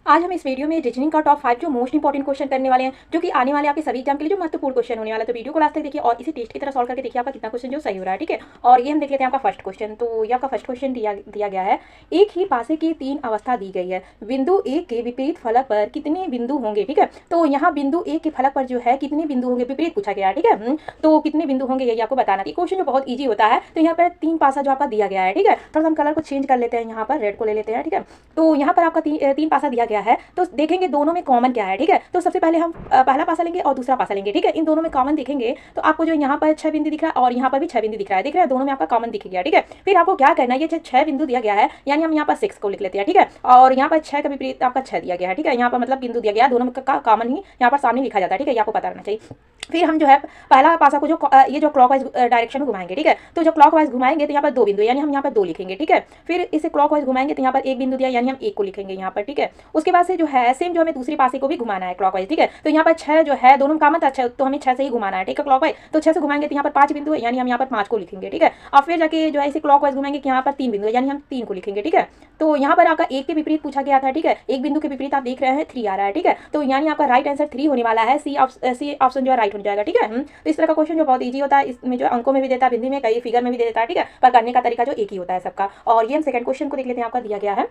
आज हम इस वीडियो में रीजनिंग का टॉप 5 जो मोस्ट इंपॉर्टेंट क्वेश्चन करने वाले हैं, जो कि आने वाले आपके सभी एग्जाम के लिए जो महत्वपूर्ण क्वेश्चन होने वाला है। तो वीडियो को लास्ट तक देखिए और इसे टेस्ट की तरह सॉल्व करके देखिए आपका कितना क्वेश्चन जो सही हो रहा है। ठीक है, और ये हम देख लेते हैं आपका फर्स्ट क्वेश्चन। तो ये आपका फर्स्ट क्वेश्चन दिया गया है, एक ही पासे की 3 अवस्था दी गई है, बिंदु एक के विपरीत फलक पर कितने बिंदु होंगे। ठीक है, तो यहाँ बिंदु एक के फलक पर जो है कितने बिंदु होंगे विपरीत पूछा गया है। ठीक है, तो कितने बिंदु होंगे यही आपको बताना है। क्वेश्चन जो बहुत ईजी होता है। तो यहाँ पर 3 पासा जो आपका दिया गया है। ठीक है, थोड़ा हम कलर को चेंज कर लेते हैं, यहाँ पर रेड को ले लेते हैं। ठीक है, तो यहाँ पर आपका तीन पासा दिया गया है। तो देखेंगे दोनों में कॉमन क्या है। ठीक है, तो सबसे पहले हम पहला पासा लेंगे और दूसरा पासा लेंगे। ठीक है, इन दोनों में कॉमन देखेंगे तो आपको जो यहाँ पर 6 बिंदु दिख रहा है और यहाँ पर भी 6 बिंदु दिख रहा है। दिख रहा है, दोनों में आपका कॉमन दिख गया। ठीक है, फिर आपको क्या करना है, ये 6 बिंदु दिया गया है, यानी हम यहाँ पर 6 को लिख लेते हैं। ठीक है, और यहाँ पर 6 का विपरीत आपका 6 दिया गया है। ठीक है, यहाँ पर मतलब बिंदु दिया गया है, दोनों का कॉमन ही यहाँ पर सामने लिखा जाता है। ठीक है, ये आपको पता रहना चाहिए। फिर हम जो है पहला पासा को जो ये जो क्लॉकवाइज डायरेक्शन में घुमाएंगे। ठीक है, तो जो क्लॉकवाइज घुमाएंगे तो यहाँ पर 2 बिंदु यानी हम यहाँ पर 2 लिखेंगे। ठीक है, फिर इसे क्लॉकवाइज घुमाएंगे तो यहाँ पर 1 बिंदु दिया यानी हम 1 को लिखेंगे यहाँ पर। ठीक है, उसके बाद से जो है सेम जो हमें दूसरे पासे को भी घुमाना है क्लॉकवाइज। ठीक है, तो यहाँ पर 6 जो है दोनों कॉमन था 6, तो हमें 6 से ही घुमाना है। ठीक है, क्लॉकवाइज तो 6 से घुमाएंगे तो यहाँ पर 5 बिंदु है यानी हम यहाँ पर 5 को लिखेंगे। ठीक है, और फिर जाके जो है इसे क्लॉकवाइज घुमाएंगे कि यहाँ पर 3 बिंदु है यानी हम 3 को लिखेंगे। ठीक है, तो यहाँ पर आपका 1 के विपरीत पूछा गया था। ठीक है, एक बिंदु के विपरीत आप देख रहे हैं 3 आ रहा है। ठीक है, तो यानी आपका राइट आंसर 3 होने वाला है। सी ऑप्शन जो है राइट हो जाएगा। ठीक है, तो इस तरह का क्वेश्चन जो बहुत इजी होता है, इसमें जो अंकों में भी देता है, बिंदी में कई फिगर में भी दे देता है। ठीक है, पर करने का तरीका जो एक ही होता है सबका। और ये हम सेकंड क्वेश्चन को देख लेते हैं, आपका दिया गया है,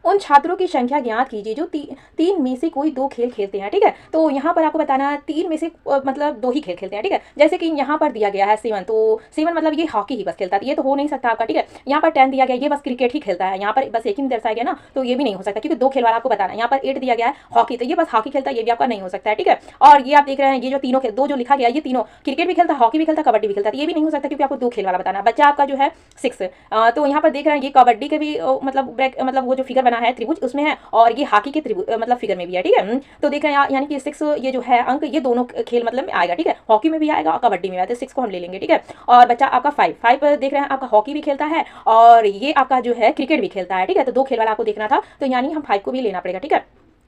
उन छात्रों की संख्या ज्ञात कीजिए जो तीन में से कोई 2 खेल खेलते हैं। ठीक है, तो यहाँ पर आपको बताना है 3 में से मतलब 2 ही खेल खेलते हैं। ठीक है, जैसे कि यहाँ पर दिया गया है 7, तो 7 मतलब ये हॉकी ही बस खेलता है, ये तो हो नहीं सकता आपका। ठीक है, यहाँ पर 10 दिया गया, ये बस क्रिकेट ही खेलता है, यहाँ पर बस एक ही दर्शाया गया ना, तो ये भी नहीं हो सकता क्योंकि 2 खेल वाला आपको बताना है। यहाँ पर 8 दिया गया है हॉकी, तो ये बस हॉकी खेलता है, ये भी आपका नहीं हो सकता है। ठीक है, और ये आप देख रहे हैं ये जो तीनों दो जो लिखा गया, ये तीनों क्रिकेट भी खेलता है, हॉकी भी खेलता है, कबड्डी भी खेलता है, ये भी नहीं हो सकता क्योंकि आपको 2 खेल वाला बताना है। बच्चा आपका जो है 6, तो यहाँ पर देख रहे हैं ये कबड्डी के भी मतलब वो जो फिगर बना है त्रिभुज उसमें है, और ये हॉकी के मतलब फिगर में भी है। ठीक है, तो देख रहे हैं यानी कि 6 ये जो है अंक ये दोनों खेल मतलब में आएगा। ठीक है, हॉकी में भी आएगा और कबड्डी में आएगा, तो 6 को हम ले लेंगे। ठीक है, और बच्चा आपका 5 देख रहे हैं आपका हॉकी भी खेलता है और ये आपका जो है क्रिकेट भी खेलता है। ठीक है, तो 2 खेल वाला आपको देखना था, तो यानी हम 5 को भी लेना पड़ेगा। ठीक है,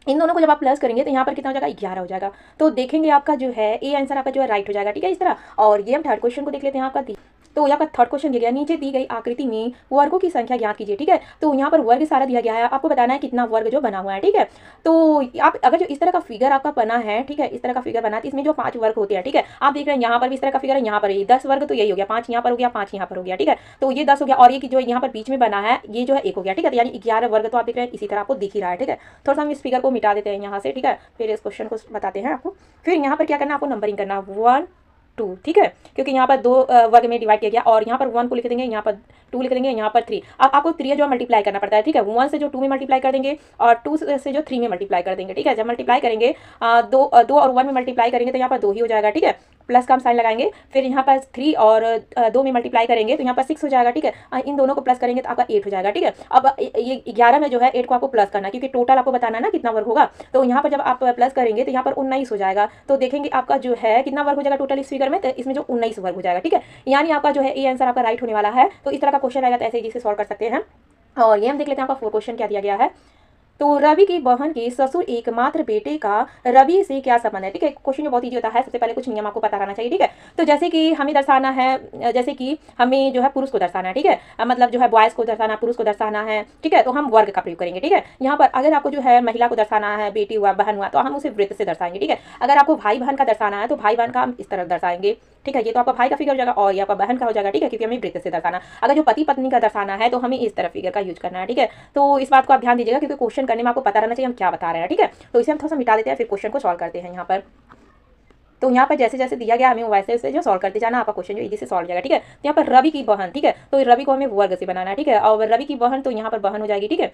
इन दोनों को जब आप प्लस करेंगे तो यहाँ पर कितना हो जाएगा, 11 हो जाएगा। तो देखेंगे आपका जो है ए आंसर आपका जो है राइट हो जाएगा। ठीक है, इस तरह। और ये हम थर्ड क्वेश्चन को देख लेते हैं आपका। तो यहाँ पर थर्ड क्वेश्चन दिया गया, नीचे दी गई आकृति में वर्गों की संख्या ज्ञात कीजिए। ठीक है, तो यहाँ पर वर्ग सारा दिया गया है, आपको बताना है कितना वर्ग जो बना हुआ है। ठीक है, तो आप अगर जो इस तरह का फिगर आपका बना है, ठीक है, इस तरह का फिगर बना है, इसमें जो 5 वर्ग होते हैं। ठीक है, आप देख रहे हैं यहाँ पर भी इस तरह का फिगर है, यहाँ पर 10 वर्ग, तो यही हो गया, 5 यहाँ पर हो गया, 5 यहाँ पर हो गया। ठीक है, तो ये 10 हो गया, और ये जो यहाँ पर बीच में बना है ये जो है 1 हो गया। ठीक है, तो यानी 11 वर्ग तो आप देख रहे हैं इसी तरह आपको दिख ही रहा है। ठीक है, थोड़ा सा हम इस फिगर को मिटा देते हैं यहाँ से। ठीक है, फिर इस क्वेश्चन को बताते हैं आपको। फिर यहाँ पर क्या करना है, आपको नंबरिंग करना 1 2। ठीक है, क्योंकि यहाँ पर 2 वर्ग में डिवाइड किया गया, और यहाँ पर 1 को लिख देंगे, यहाँ पर 2 लिख देंगे, यहाँ पर 3। अब आपको 3 जो मल्टीप्लाई करना पड़ता है। ठीक है, 1 से जो 2 में मल्टीप्लाई कर देंगे और 2 से जो 3 में मल्टीप्लाई कर देंगे। ठीक है, जब मल्टीप्लाई करेंगे 2 और 1 में मल्टीप्लाई करेंगे तो यहाँ पर 2 ही हो जाएगा। ठीक है, प्लस का हम साइन लगाएंगे, फिर यहाँ पर 3 और 2 में मल्टीप्लाई करेंगे तो यहाँ पर 6 हो जाएगा। ठीक है, इन दोनों को प्लस करेंगे तो आपका 8 हो जाएगा। ठीक है, अब ये 11 में जो है 8 को आपको प्लस करना है क्योंकि टोटल आपको बताना है ना कितना वर्ग होगा। तो यहाँ पर जब आप प्लस करेंगे तो यहाँ पर 19 हो जाएगा। तो देखेंगे आपका जो है कितना वर्ग हो जाएगा टोटल इस फिगर में, तो इसमें जो 19 वर्ग हो जाएगा। ठीक है, यानी आपका जो है ये आंसर आपका राइट होने वाला है। तो इस तरह का क्वेश्चन आएगा तो ऐसे जिसे सॉल्व कर सकते हैं। और ये हम देख लेते हैं आपका 4 क्वेश्चन क्या दिया गया है। तो रवि की बहन के ससुर एकमात्र बेटे का रवि से क्या संबंध है। ठीक है, क्वेश्चन जो बहुत ईजी होता है, सबसे पहले कुछ नियम आपको पता रहना चाहिए। ठीक है, तो जैसे कि हमें दर्शाना है, जैसे कि हमें जो है पुरुष को दर्शाना है। ठीक है, मतलब जो है बॉयज़ को दर्शाना, पुरुष को दर्शाना है। ठीक है, तो हम वर्ग का प्रयोग करेंगे। ठीक है, यहाँ पर अगर आपको जो है महिला को दर्शाना है, बेटी हुआ, बहन हुआ, तो हम उसे वृत्त से दर्शाएंगे। ठीक है, अगर आपको भाई बहन का दर्शाना है तो भाई बहन का हम इस तरह दर्शाएंगे। ठीक है, ये तो आपका भाई का फिगर हो जाएगा और ये आपका बहन का हो जाएगा। ठीक है, क्योंकि हमें वृत्त से दर्शाना। अगर जो पति पत्नी का दर्शाना है तो हमें इस तरह फिगर का यूज करना है। ठीक है, तो इस बात को आप ध्यान दीजिएगा क्योंकि क्वेश्चन करने में आपको पता रहना चाहिए हम क्या बता रहे हैं। ठीक है, तो इसे हम थोड़ा सा मिटा देते हैं, फिर क्वेश्चन को सॉल्व करते हैं यहाँ पर। तो यहाँ पर जैसे जैसे दिया गया हमें वैसे वैसे जो सॉल्व करते जाना, आपका क्वेश्चन जो इजी से सॉल्व हो जाएगा। ठीक है, तो यहाँ पर रवि की बहन। ठीक है, तो रवि को हमें वर्ग से बनाना है। ठीक है, और रवि की बहन तो यहाँ पर बहन हो जाएगी। ठीक है,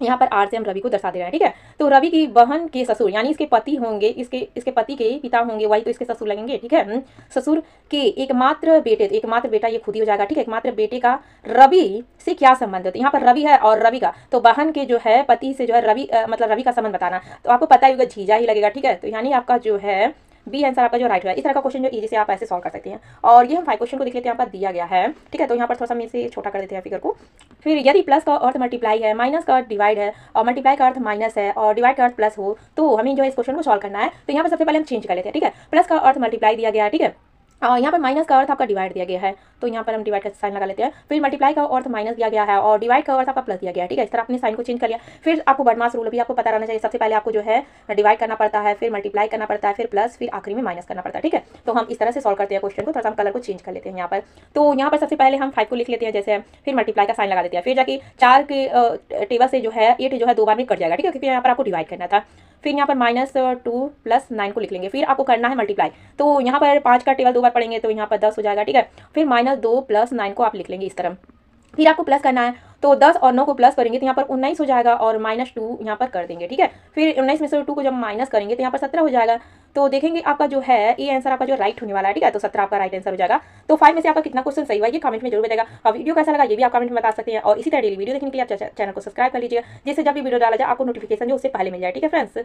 यहाँ पर आर से हम रवि को दर्शा दे रहे हैं। ठीक है, तो रवि की बहन के ससुर यानी इसके पति होंगे, इसके पति के पिता होंगे, वही तो इसके ससुर लगेंगे। ठीक है, ससुर के एकमात्र बेटे, तो एकमात्र बेटा ये खुद ही हो जाएगा। ठीक है, एकमात्र बेटे का रवि से क्या संबंध है, तो यहाँ पर रवि है और रवि का, तो बहन के जो है पति से जो है रवि मतलब रवि का संबंध बताना, तो आपको पता ही होगा जीजा ही लगेगा। ठीक है, तो यानी आपका जो है बी आंसर आपका जो राइट है। इस तरह का क्वेश्चन जो इजी से आप ऐसे सॉल्व कर सकते हैं। और ये हम 5 क्वेश्चन को देख लेते हैं, यहाँ पर दिया गया है। ठीक है, तो यहाँ पर थोड़ा सा हम इसे छोटा कर देते हैं फिगर को। फिर यदि प्लस का अर्थ मल्टीप्लाई है, माइनस का अर्थ डिवाइड है, और मल्टीप्लाई का अर्थ माइनस है, और डिवाइड का अर्थ प्लस हो, तो हमें जो है इस क्वेश्चन को सॉल्व करना है। तो यहाँ पर सबसे पहले हम चेंज कर लेते हैं। ठीक है, प्लस का अर्थ मल्टीप्लाई दिया गया है। ठीक है, यहाँ पर माइनस का अर्थ आपका डिवाइड दिया गया है, तो यहाँ पर हम डिवाइड का साइन लगा लेते हैं। फिर मल्टीप्लाई का अर्थ माइनस दिया गया है और डिवाइड का अर्थ आपका प्लस दिया गया है, ठीक है। इस तरह अपने साइन को चेंज कर लिया। फिर आपको बर्नमास रूल भी आपको पता रहना चाहिए। सबसे पहले आपको जो है डिवाइड करना पड़ता है, फिर मल्टीप्लाई करना पड़ता है, फिर प्लस, फिर आखिरी में माइनस करना पड़ता है, ठीक है। तो हम इस तरह से सॉल्व करते हैं क्वेश्चन को। थोड़ा सा हम कलर को चेंज कर लेते हैं यहाँ पर। तो यहाँ पर सबसे पहले हम 5 को लिख लेते हैं जैसे, फिर मल्टीप्लाई का साइन लगा देते हैं। फिर जाके 4 के टेबल से जो है 8 जो है 2 बार में कट जाएगा, ठीक है, क्योंकि यहाँ पर आपको डिवाइड करना था। फिर यहाँ पर -2 + 9 को लिख लेंगे। फिर आपको करना है मल्टीप्लाई, तो यहाँ पर 5 का टेबल 2 बार पढ़ेंगे तो यहाँ पर 10 हो जाएगा, ठीक है। फिर -2 + 9 को आप लिख लेंगे इस तरह। फिर आपको प्लस करना है, तो 10 और 9 को प्लस करेंगे तो यहाँ पर 19 हो जाएगा और -2 यहाँ पर कर देंगे, ठीक है। फिर 19 में से 2 को जब माइनस करेंगे तो यहाँ पर 17 हो जाएगा। तो देखेंगे आपका जो है ये आंसर आपका जो राइट होने वाला है, ठीक है। तो 17 आपका राइट आंसर हो जाएगा। तो 5 में से आपका कितना क्वेश्चन सही हुआ ये कमेंट में जरूर बताएगा। और वीडियो कैसा लगा ये भी आप कमेंट में बता सकते हैं। और इसी तरह डेली वीडियो देखने के लिए आप चैनल को सब्सक्राइब कर लीजिएगा, जिससे जब भी वीडियो डाला जाए आपको नोटिफिकेशन जो उससे पहले मिल जाए, ठीक है फ्रेंड्स।